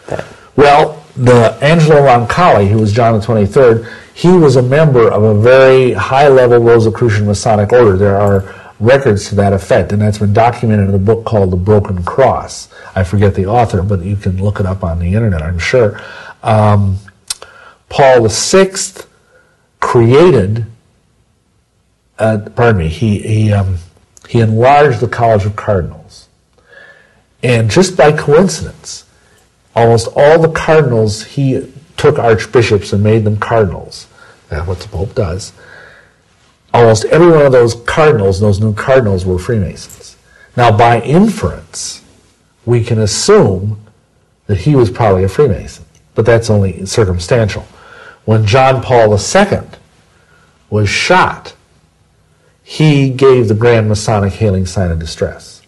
that? Well, the Angelo Roncalli, who was John the 23rd, he was a member of a very high-level Rosicrucian Masonic order. There are records to that effect, and that's been documented in a book called The Broken Cross. I forget the author, but you can look it up on the internet, I'm sure. Paul VI created, he enlarged the College of Cardinals. And just by coincidence, almost all the cardinals, he took archbishops and made them cardinals. That's what the Pope does. Almost every one of those cardinals, those new cardinals, were Freemasons. Now, by inference, we can assume that he was probably a Freemason, but that's only circumstantial. When John Paul II was shot, he gave the Grand Masonic Hailing Sign of Distress.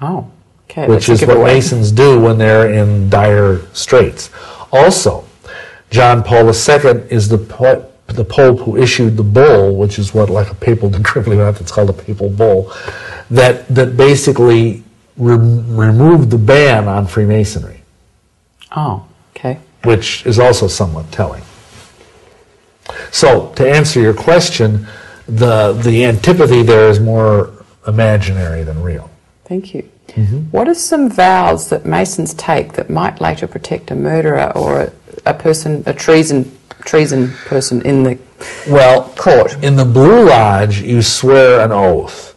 Oh, okay. Which is what Masons do when they're in dire straits. Also, John Paul II is the Pope who issued the bull, which is what, like a papal decree, it's called a papal bull, that basically removed the ban on Freemasonry. Oh, okay. Which is also somewhat telling. So, to answer your question, the antipathy there is more imaginary than real. Thank you. Mm-hmm. What are some vows that Masons take that might later protect a murderer or a treason person in the court? In the Blue Lodge, you swear an oath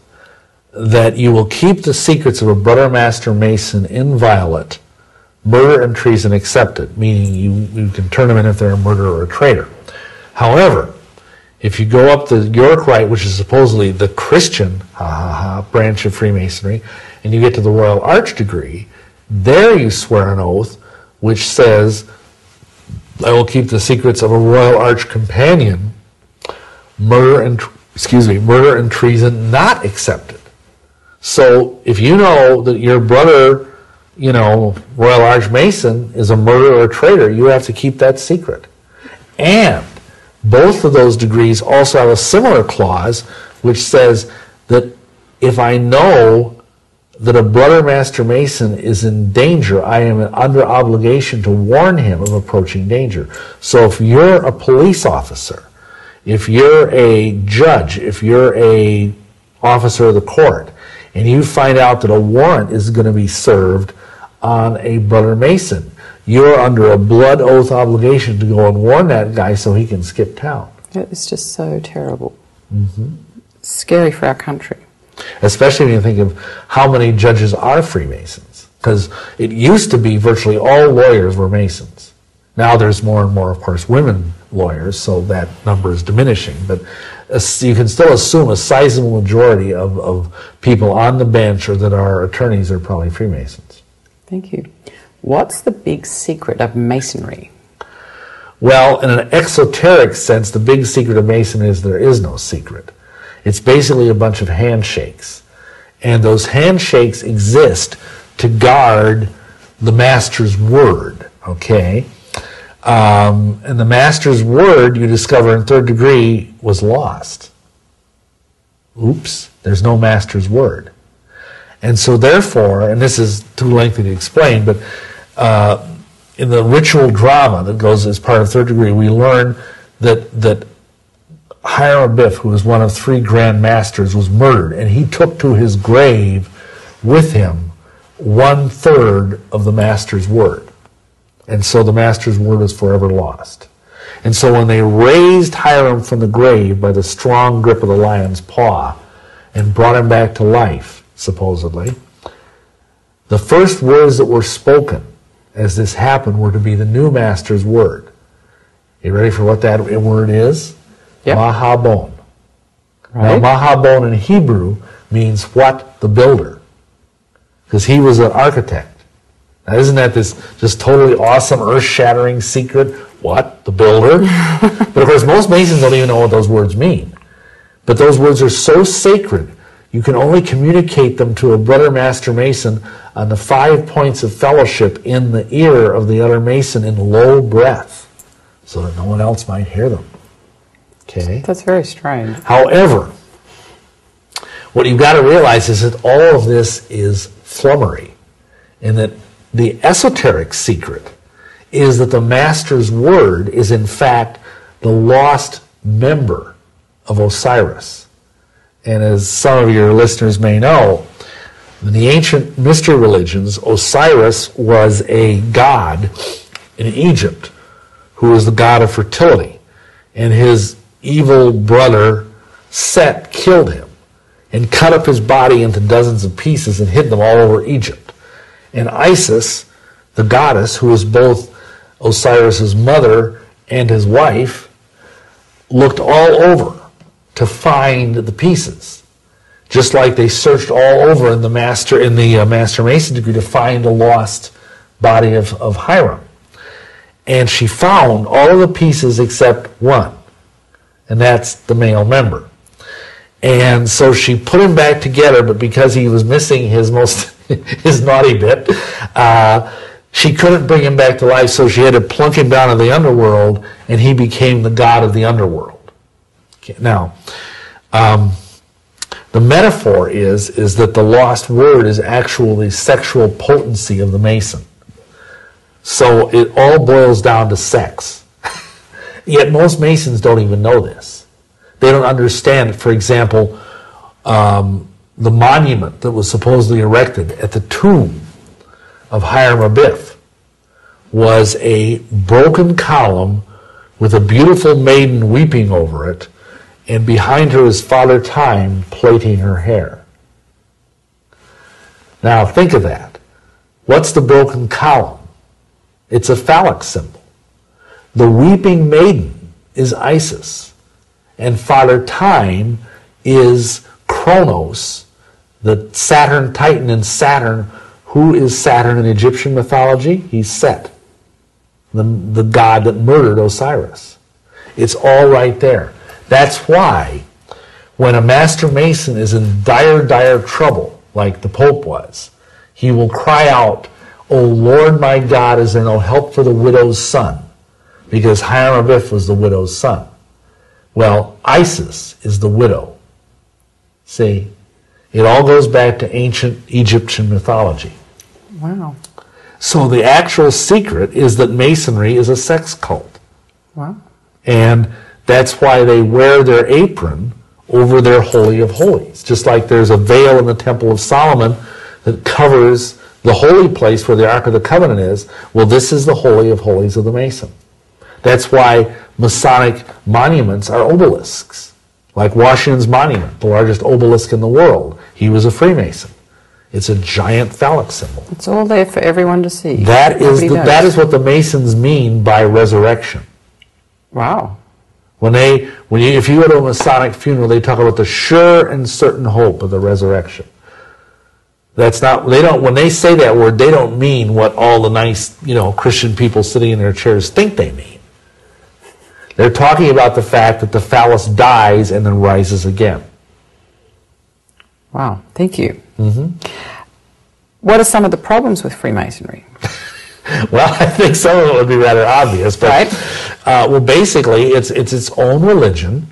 that you will keep the secrets of a Brother Master Mason inviolate, murder and treason excepted, meaning you can turn them in if they're a murderer or a traitor. However, if you go up the York Rite, which is supposedly the Christian branch of Freemasonry, and you get to the Royal Arch degree, there you swear an oath which says, I will keep the secrets of a Royal Arch companion, murder and treason not accepted. So if you know that your brother, Royal Arch Mason is a murderer or a traitor, you have to keep that secret. And both of those degrees also have a similar clause which says that if I know that a Brother Master Mason is in danger, I am under obligation to warn him of approaching danger. So if you're a police officer, if you're a judge, if you're a officer of the court, and you find out that a warrant is going to be served on a Brother Mason, you're under a blood oath obligation to go and warn that guy so he can skip town. It's just so terrible. Mm-hmm. Scary for our country. Especially when you think of how many judges are Freemasons. Because it used to be virtually all lawyers were Masons. Now there's more and more, of course, women lawyers, so that number is diminishing. But you can still assume a sizable majority of people on the bench or that are attorneys are probably Freemasons. Thank you. What's the big secret of Masonry? Well, in an exoteric sense, the big secret of Masonry is there is no secret. It's basically a bunch of handshakes. And those handshakes exist to guard the Master's word, okay? And the Master's word, you discover in third degree, was lost. Oops, there's no Master's word. And so therefore, and this is too lengthy to explain, but in the ritual drama that goes as part of third degree, we learn that Hiram Abiff, who was one of 3 Grand Masters, was murdered, and he took to his grave with him 1/3 of the Master's word. And so the Master's word is forever lost. And so when they raised Hiram from the grave by the strong grip of the lion's paw and brought him back to life, supposedly, the first words that were spoken as this happened were to be the new Master's word. You ready for what that word is? Yep. Mahabon. Right. Now, Mahabon in Hebrew means what? The builder. Because he was an architect. Now, isn't that this just totally awesome, earth-shattering secret? What? The builder? But of course, most Masons don't even know what those words mean. But those words are so sacred, You can only communicate them to a brother Master Mason on the 5 points of fellowship in the ear of the other Mason in low breath, so that no one else might hear them. Okay? That's very strange. However, what you've got to realize is that all of this is flummery, and that the esoteric secret is that the Master's word is in fact the lost member of Osiris. And as some of your listeners may know, in the ancient mystery religions, Osiris was a god in Egypt who was the god of fertility. And his evil brother Set killed him and cut up his body into dozens of pieces and hid them all over Egypt. And Isis, the goddess, who was both Osiris's mother and his wife, looked all over to find the pieces, just like they searched all over in the Master Mason degree to find the lost body of Hiram. And she found all of the pieces except one, and that's the male member. And so she put him back together, but because he was missing his naughty bit, she couldn't bring him back to life, so she had to plunk him down in the underworld, and he became the god of the underworld. Okay, now, the metaphor is that the lost word is actually sexual potency of the Mason. So it all boils down to sex. Yet most Masons don't even know this. They don't understand, for example, the monument that was supposedly erected at the tomb of Hiram Abiff was a broken column with a beautiful maiden weeping over it, and behind her is Father Time plaiting her hair. Now think of that. What's the broken column? It's a phallic symbol. The weeping maiden is Isis, and Father Time is Kronos, the Saturn Titan in Saturn. Who is Saturn in Egyptian mythology? He's Set, the god that murdered Osiris. It's all right there. That's why when a Master Mason is in dire, dire trouble, like the Pope was, he will cry out, "O Lord my God, is there no help for the widow's son?" Because Hiram Abiff was the widow's son. Well, Isis is the widow. See, it all goes back to ancient Egyptian mythology. Wow. So the actual secret is that Masonry is a sex cult. Wow. And that's why they wear their apron over their Holy of Holies. Just like there's a veil in the Temple of Solomon that covers the holy place where the Ark of the Covenant is. Well, this is the Holy of Holies of the Mason. That's why Masonic monuments are obelisks. Like Washington's monument, the largest obelisk in the world. He was a Freemason. It's a giant phallic symbol. It's all there for everyone to see. That is what the Masons mean by resurrection. Wow. If you go to a Masonic funeral, they talk about the sure and certain hope of the resurrection. When they say that word, they don't mean what all the nice, Christian people sitting in their chairs think they mean. They're talking about the fact that the phallus dies and then rises again. Wow, thank you. Mm-hmm. What are some of the problems with Freemasonry? Well, I think some of it would be rather obvious, but right. Basically, it's its own religion.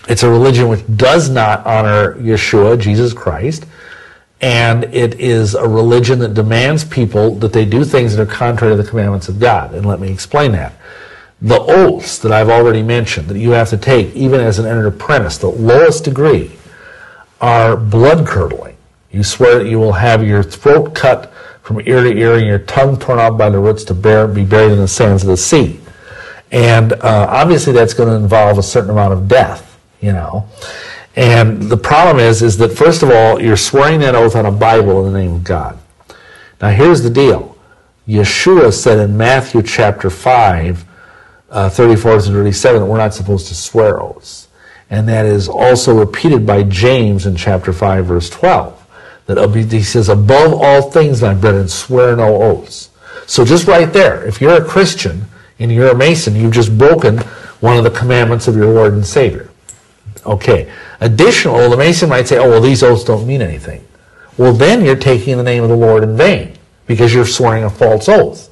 It's a religion which does not honor Yeshua, Jesus Christ, and it is a religion that demands people that they do things that are contrary to the commandments of God. And let me explain that. The oaths that I've already mentioned that you have to take, even as an entered apprentice, the lowest degree, are blood-curdling. You swear that you will have your throat cut from ear to ear and your tongue torn out by the roots to be buried in the sands of the sea. And obviously that's going to involve a certain amount of death, And the problem is that, first of all, you're swearing that oath on a Bible in the name of God. Now here's the deal. Yeshua said in Matthew chapter 5, 34 to 37, that we're not supposed to swear oaths. And that is also repeated by James in chapter 5, verse 12. That he says, above all things, my brethren, swear no oaths. So just right there, if you're a Christian and you're a Mason, you've just broken one of the commandments of your Lord and Savior. Okay. Additionally, the Mason might say, oh, well, these oaths don't mean anything. Well, then you're taking the name of the Lord in vain because you're swearing a false oath.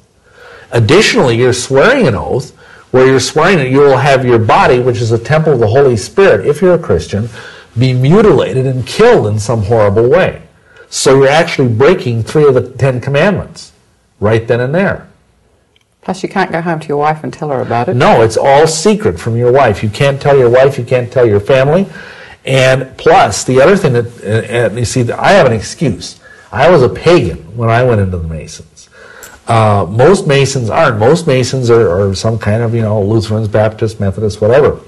Additionally, you're swearing an oath where you're swearing that you will have your body, which is a temple of the Holy Spirit, if you're a Christian, be mutilated and killed in some horrible way. So you're actually breaking 3 of the 10 commandments right then and there. Plus, you can't go home to your wife and tell her about it. No, it's all secret from your wife. You can't tell your wife, you can't tell your family. And plus, the other thing that, you see, I have an excuse. I was a pagan when I went into the Masons. Most Masons aren't. Most Masons are some kind of, Lutherans, Baptists, Methodists, whatever.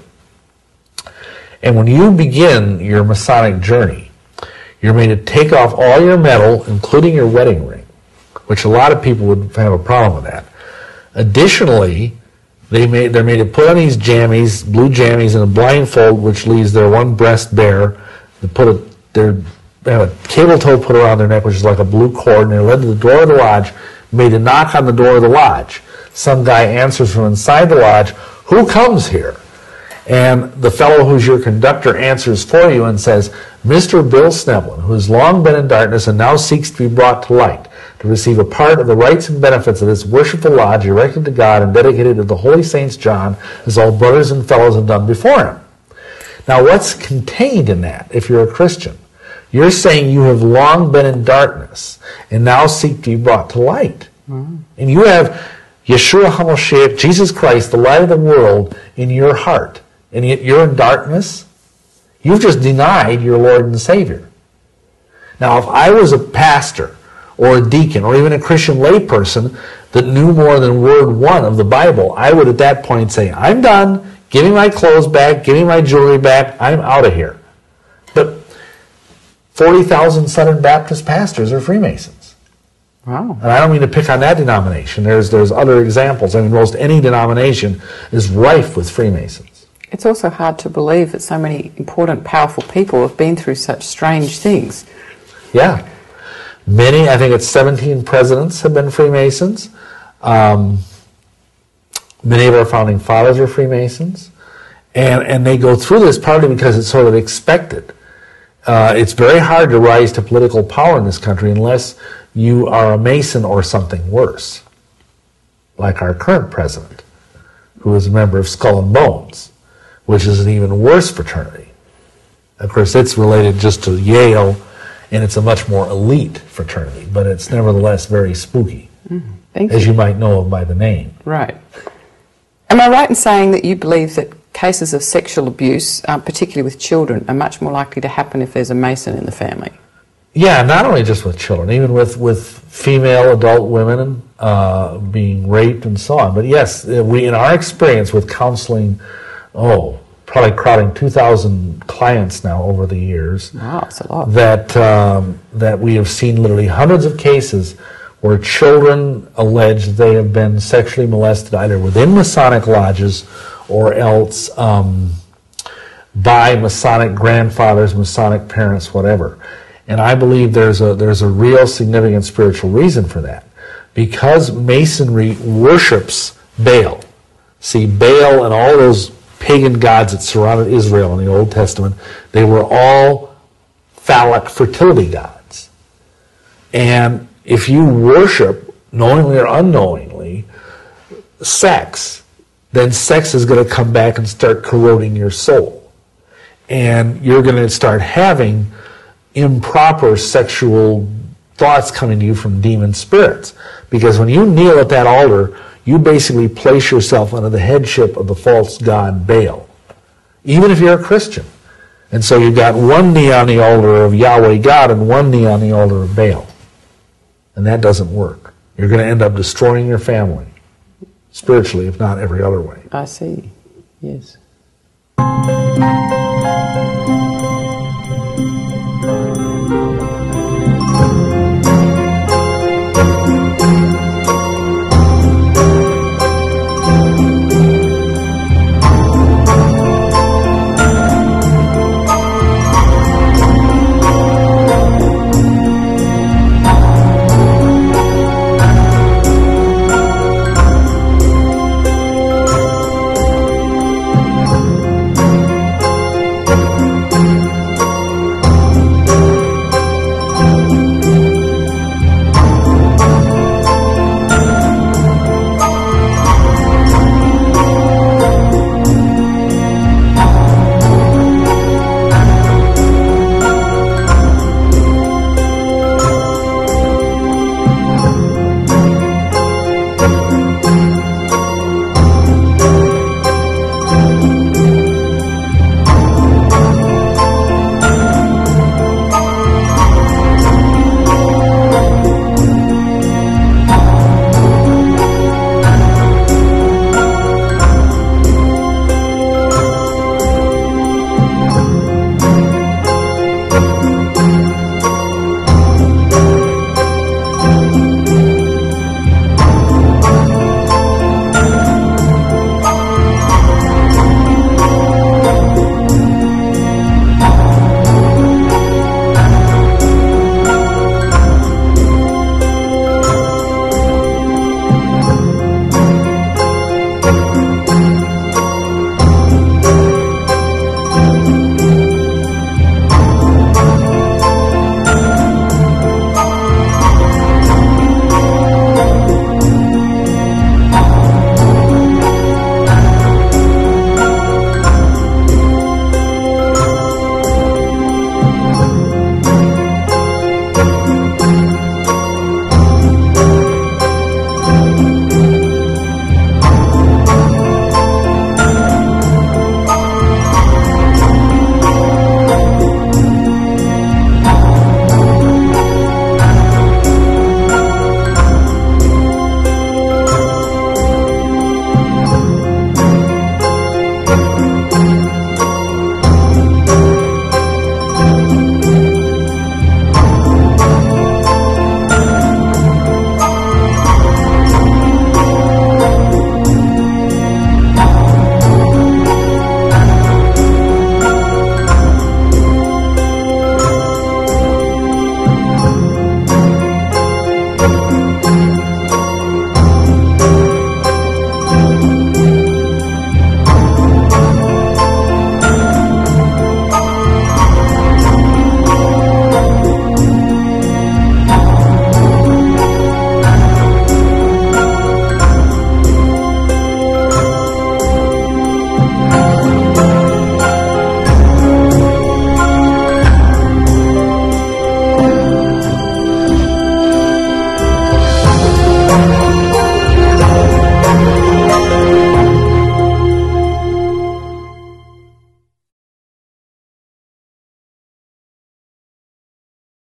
And when you begin your Masonic journey, you're made to take off all your metal, including your wedding ring, which a lot of people would have a problem with that. Additionally, they're made to put on these jammies, blue jammies, and a blindfold, which leaves their one breast bare. They have a cable tow put around their neck, which is like a blue cord, and they're led to the door of the lodge, made to knock on the door of the lodge. Some guy answers from inside the lodge, "Who comes here?" And the fellow who's your conductor answers for you and says, "Mr. Bill Schnoebelen, who has long been in darkness and now seeks to be brought to light, to receive a part of the rights and benefits of this worshipful lodge erected to God and dedicated to the holy saints John, as all brothers and fellows have done before him." Now, what's contained in that, if you're a Christian? You're saying you have long been in darkness and now seek to be brought to light. Mm-hmm. And you have Yeshua HaMashiach, Jesus Christ, the light of the world, in your heart. And yet you're in darkness? You've just denied your Lord and Savior. Now, if I was a pastor or a deacon or even a Christian layperson that knew more than word 1 of the Bible, I would at that point say, "I'm done. Give me my clothes back. Give me my jewelry back. I'm out of here." But 40,000 Southern Baptist pastors are Freemasons. Wow. And I don't mean to pick on that denomination. There's other examples. I mean, most any denomination is rife with Freemasons. It's also hard to believe that so many important, powerful people have been through such strange things. Yeah. Many, I think it's 17 presidents have been Freemasons. Many of our founding fathers are Freemasons. And they go through this partly because it's sort of expected. It's very hard to rise to political power in this country unless you are a Mason or something worse, like our current president, who is a member of Skull and Bones, which is an even worse fraternity. Of course, it's related just to Yale, and it's a much more elite fraternity, but it's nevertheless very spooky, as you might know by the name. Right. Am I right in saying that you believe that cases of sexual abuse, particularly with children, are much more likely to happen if there's a Mason in the family? Yeah, not only just with children, even with female adult women being raped and so on. But yes, we, in our experience with counseling, probably crowding 2,000 clients now over the years. Wow, that's a lot. That we have seen literally hundreds of cases where children allege they have been sexually molested either within Masonic lodges or else by Masonic grandfathers, Masonic parents, whatever. And I believe there's a real significant spiritual reason for that. Because Masonry worships Baal. See, Baal and all those pagan gods that surrounded Israel in the Old Testament, they were all phallic fertility gods. And if you worship, knowingly or unknowingly, sex, then sex is going to come back and start corroding your soul. And you're going to start having improper sexual thoughts coming to you from demon spirits. Because when you kneel at that altar, you basically place yourself under the headship of the false god Baal, even if you're a Christian. And so you've got one knee on the altar of Yahweh God and one knee on the altar of Baal. And that doesn't work. You're going to end up destroying your family, spiritually, if not every other way. I see. Yes.